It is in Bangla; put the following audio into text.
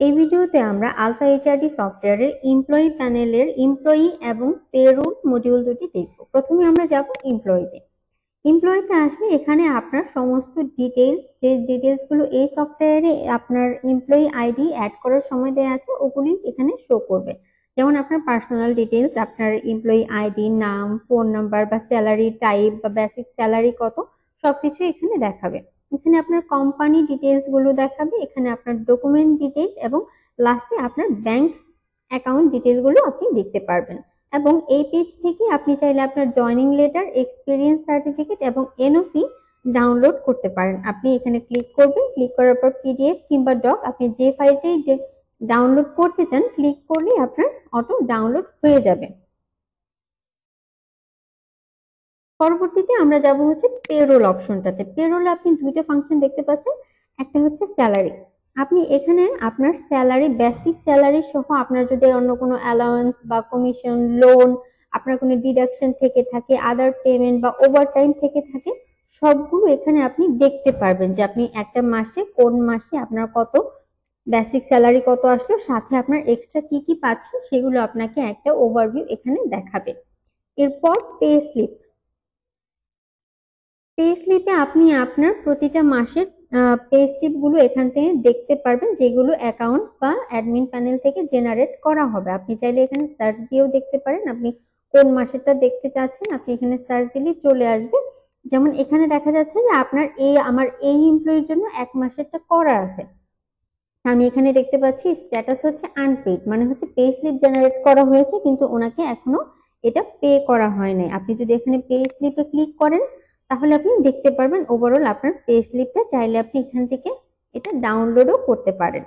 এই ভিডিওতে আমরা আলফা এইচআরডি সফটওয়্যারের এমপ্লয়ি প্যানেলের এমপ্লয়ি এবং পেরোল মডিউল দুটি দেখব। প্রথমে আমরা যাব এমপ্লয়িতে। এমপ্লয়িতে আসলে এখানে আপনার সমস্ত ডিটেলস, যে ডিটেলসগুলো এই সফটওয়্যারে আপনার এমপ্লয়ি আইডি অ্যাড করার সময় দেওয়া আছে ওগুলি এখানে শো করবে। যেমন আপনার পার্সোনাল ডিটেলস, আপনার এমপ্লয়ি আইডি, নাম, ফোন নাম্বার বা স্যালারি টাইপ বা বেসিক স্যালারি কত, সবকিছু এখানে দেখাবে। এখানে আপনার কোম্পানি ডিটেলস গুলো দেখাবে, এখানে আপনার ডকুমেন্ট ডিটেল এবং লাস্টে আপনার ব্যাংক অ্যাকাউন্ট ডিটেল গুলো আপনি দেখতে পারবেন। এবং এই পেজ থেকে আপনি চাইলে আপনার জয়নিং লেটার, এক্সপিরিয়েন্স সার্টিফিকেট এবং এনওসি ডাউনলোড করতে পারেন। আপনি এখানে ক্লিক করবেন, ক্লিক করার পর পিডিএফ কিংবা ডক আপনি যে ফাইলটাই ডাউনলোড করতে চান ক্লিক করলেই আপনার অটো ডাউনলোড হয়ে যাবে। পরবর্তীতে আমরা যাব হচ্ছে পেরোল অপশনটাতে। পেরোলে আপনি দুইটা ফাংশন দেখতে পাচ্ছেন, একটা হচ্ছে স্যালারি। আপনি এখানে আপনার স্যালারি, বেসিক স্যালারি সহ আপনার যদি অন্য কোনো অ্যালাউয়েন্স বা কমিশন, লোন, আপনার কোনো ডিডাকশন থেকে থাকে, আদার পেমেন্ট বা ওভারটাইম থেকে থাকে, সবগুলো এখানে আপনি দেখতে পারবেন যে আপনি একটা মাসে কোন মাসে আপনার কত বেসিক স্যালারি কত আসলো, সাথে আপনার এক্সট্রা কি কি পাচ্ছেন সেগুলো আপনাকে একটা ওভারভিউ এখানে দেখাবে। এরপর পে স্লিপ। পে স্লিপে আপনি আপনার প্রতিটা মাসের পে স্লিপ গুলো এখান থেকে দেখতে পারবেন, যেগুলো অ্যাকাউন্টস বা অ্যাডমিন প্যানেল থেকে জেনারেট করা হবে। আপনি চাইলে এখানে সার্চ দিয়েও দেখতে পারেন, আপনি কোন মাসেরটা দেখতে চাচ্ছেন আপনি এখানে সার্চ দিলে চলে আসবে। যেমন এখানে দেখা যাচ্ছে যে আপনার আমার এই এমপ্লয়ির জন্য এক মাসেরটা করা আছে। আমি এখানে দেখতে পাচ্ছি স্ট্যাটাস হচ্ছে আনপেড, মানে হচ্ছে পে স্লিপ জেনারেট করা হয়েছে কিন্তু ওনাকে এখনো এটা পে করা হয় নাই। আপনি যদি এখানে পে স্লিপে ক্লিক করেন তাহলে আপনি দেখতে পারবেন ওভারঅল আপনার পে স্লিপটা, চাইলে আপনি এখান থেকে এটা ডাউনলোডও করতে পারেন।